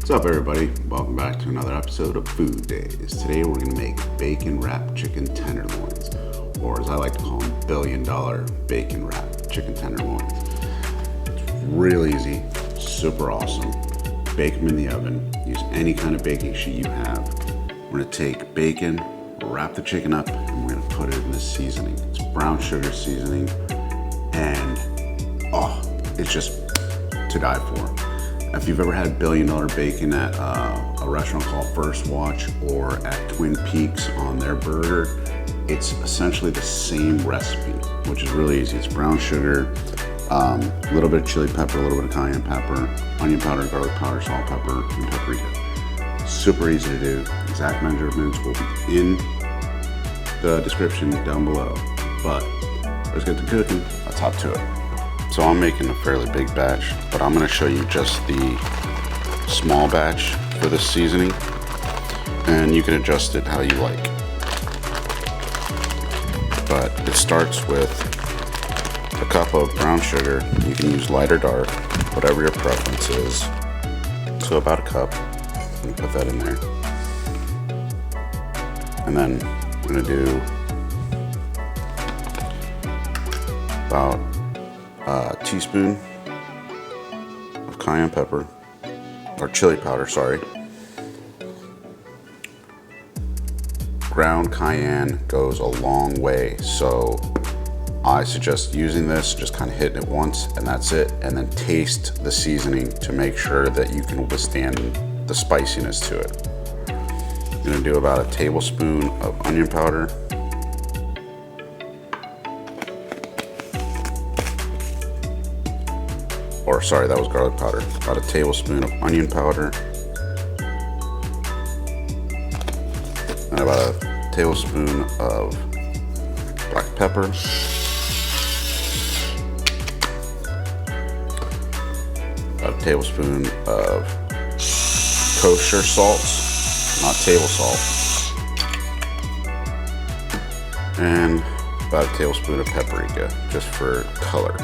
What's up, everybody? Welcome back to another episode of Food Daze. Today we're going to make bacon wrapped chicken tenderloins, or as I like to call them, $1 billion bacon wrapped chicken tenderloins. It's real easy, super awesome. Bake them in the oven. Use any kind of baking sheet you have. We're going to take bacon, wrap the chicken up, and we're going to put it in this seasoning. It's brown sugar seasoning, and it's just to die for. If you've ever had $1 billion bacon at a restaurant called First Watch or at Twin Peaks on their burger, it's essentially the same recipe, which is really easy. It's brown sugar, a little bit of chili pepper, a little bit of cayenne pepper, onion powder, garlic powder, salt, pepper, and paprika. Super easy to do. Exact measurements will be in the description down below. But let's get to cooking. Let's hop to it. So I'm making a fairly big batch, but I'm going to show you just the small batch for this seasoning, and you can adjust it how you like. But it starts with a cup of brown sugar. You can use light or dark, whatever your preference is. So about a cup. I'm going to put that in there. And then I'm going to do about a teaspoon of cayenne pepper, or chili powder, sorry. Ground cayenne goes a long way, so I suggest using this, just kind of hitting it once, and that's it, and then taste the seasoning to make sure that you can withstand the spiciness to it. I'm gonna do about a tablespoon of onion powder, or sorry, that was garlic powder. About a tablespoon of onion powder, and about a tablespoon of black pepper, about a tablespoon of kosher salt, not table salt, and about a tablespoon of paprika, just for color.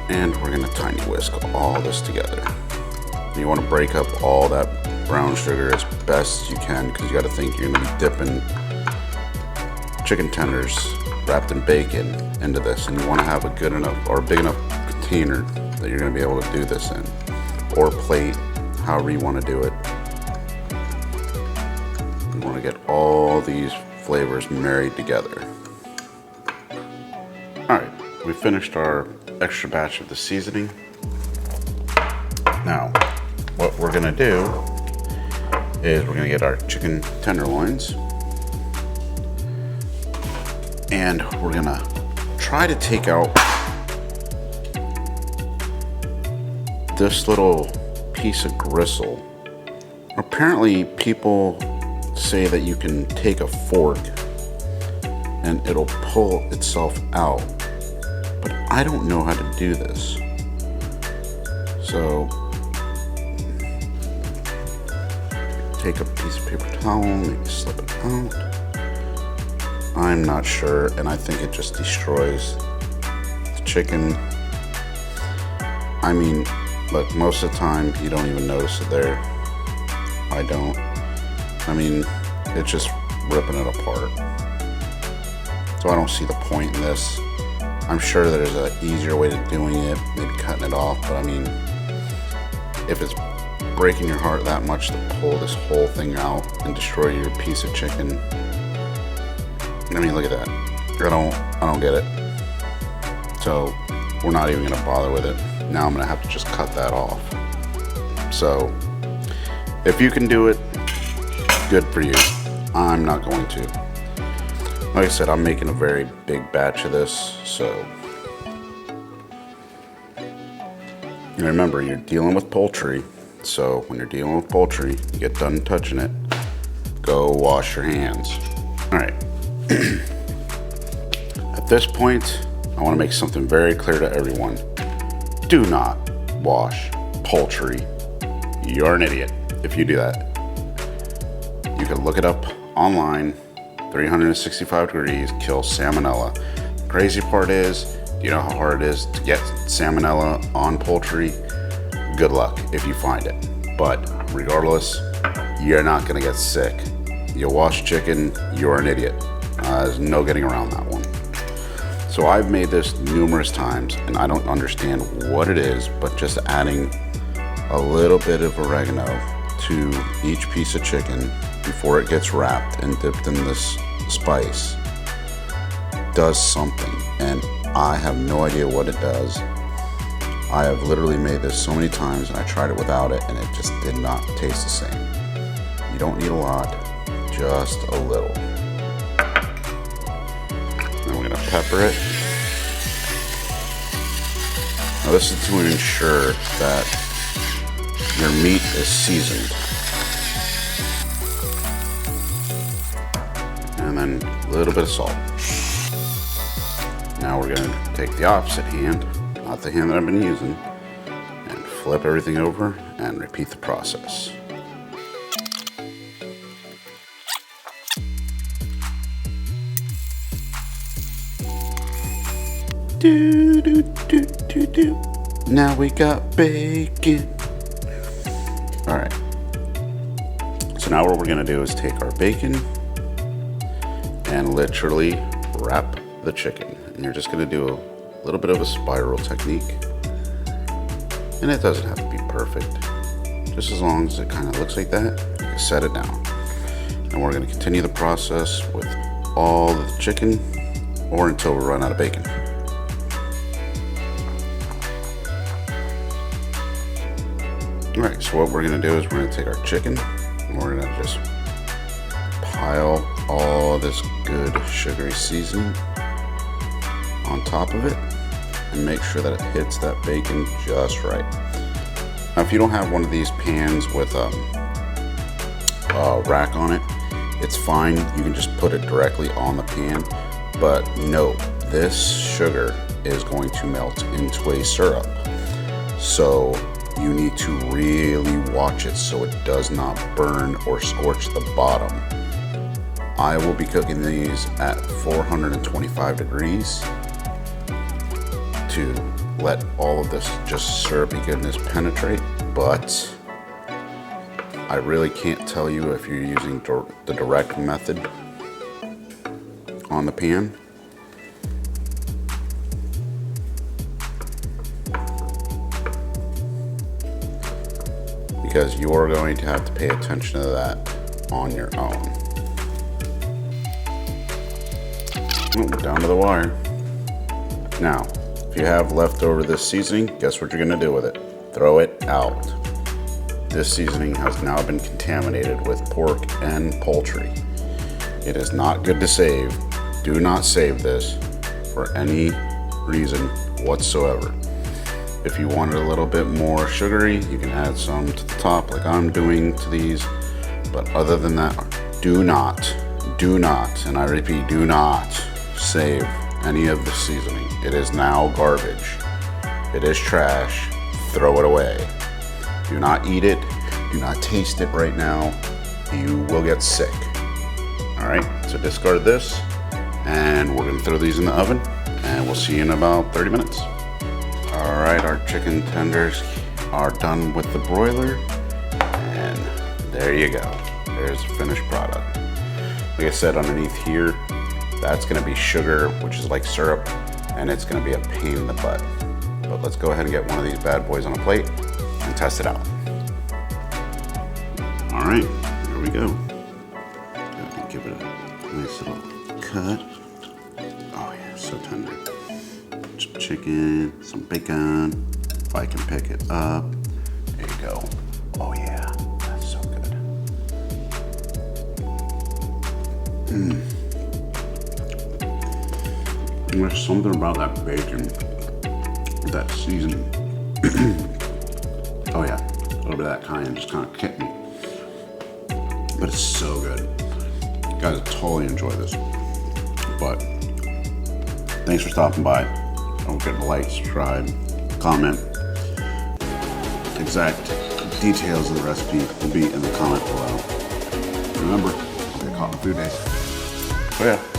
And we're gonna tiny whisk all this together. You wanna break up all that brown sugar as best as you can, because you gotta think you're gonna be dipping chicken tenders wrapped in bacon into this, and you wanna have a good enough or big enough container that you're gonna be able to do this in, or plate, however you wanna do it. You wanna get all these flavors married together. All right, we finished our extra batch of the seasoning. Now, what we're gonna do is we're gonna get our chicken tenderloins, and we're gonna try to take out this little piece of gristle. Apparently, people say that you can take a fork and it'll pull itself out. But I don't know how to do this. So take a piece of paper towel, maybe slip it out. I'm not sure, and I think it just destroys the chicken. I mean, look, most of the time you don't even notice it there. I don't. I mean, it's just ripping it apart. So I don't see the point in this. I'm sure there's an easier way to doing it, maybe cutting it off, but I mean, if it's breaking your heart that much to pull this whole thing out and destroy your piece of chicken, I mean, look at that. I don't get it. So we're not even gonna bother with it. Now I'm gonna have to just cut that off. So if you can do it, good for you. I'm not going to. Like I said, I'm making a very big batch of this, so. And remember, you're dealing with poultry, so when you're dealing with poultry, you get done touching it, go wash your hands. All right. At this point, I want to make something very clear to everyone. Do not wash poultry. You're an idiot if you do that. You can look it up online. 365 degrees, kill salmonella. The crazy part is, you know how hard it is to get salmonella on poultry? Good luck if you find it. But regardless, you're not gonna get sick. You wash chicken, you're an idiot. There's no getting around that one. So I've made this numerous times and I don't understand what it is, but just adding a little bit of oregano to each piece of chicken before it gets wrapped and dipped in this spice does something, and I have no idea what it does. I have literally made this so many times and I tried it without it and it just did not taste the same. You don't need a lot, just a little. Then we're gonna pepper it. Now this is to ensure that your meat is seasoned. And then a little bit of salt. Now we're gonna take the opposite hand, not the hand that I've been using, and flip everything over and repeat the process. Do, do, do, do, do. Now we got bacon. All right. So now what we're gonna do is take our bacon and literally wrap the chicken. And you're just gonna do a little bit of a spiral technique. And it doesn't have to be perfect. Just as long as it kind of looks like that, you can set it down. And we're gonna continue the process with all the chicken or until we run out of bacon. All right, so what we're gonna do is we're gonna take our chicken and we're gonna just pile all this good sugary seasoning on top of it and make sure that it hits that bacon just right. Now, if you don't have one of these pans with a rack on it, it's fine. You can just put it directly on the pan, but no, this sugar is going to melt into a syrup. So you need to really watch it so it does not burn or scorch the bottom. I will be cooking these at 425 degrees to let all of this just syrupy goodness penetrate, but I really can't tell you if you're using the direct method on the pan. Because you're going to have to pay attention to that on your own. Oh, we're down to the wire. Now, if you have leftover this seasoning, guess what you're gonna do with it? Throw it out. This seasoning has now been contaminated with pork and poultry. It is not good to save. Do not save this for any reason whatsoever. If you want it a little bit more sugary, you can add some to the top like I'm doing to these. But other than that, do not, and I repeat, do not save any of the seasoning. It is now garbage. It is trash. Throw it away. Do not eat it. Do not taste it right now. You will get sick. All right, so discard this and we're gonna throw these in the oven and we'll see you in about 30 minutes. All right, our chicken tenders are done with the broiler and there you go. There's the finished product. Like I said, underneath here, that's gonna be sugar, which is like syrup, and it's gonna be a pain in the butt. But let's go ahead and get one of these bad boys on a plate and test it out. All right, here we go. Give it a nice little cut. Oh yeah, so tender. Some chicken, some bacon. If I can pick it up. There you go. Oh yeah, that's so good. There's something about that bacon, that seasoning. Oh yeah, a little bit of that cayenne just kind of kicked me. But it's so good. You guys totally enjoy this. But thanks for stopping by. Don't forget to like, subscribe, comment. Exact details of the recipe will be in the comment below. Remember, get caught in Food Daze. Oh yeah.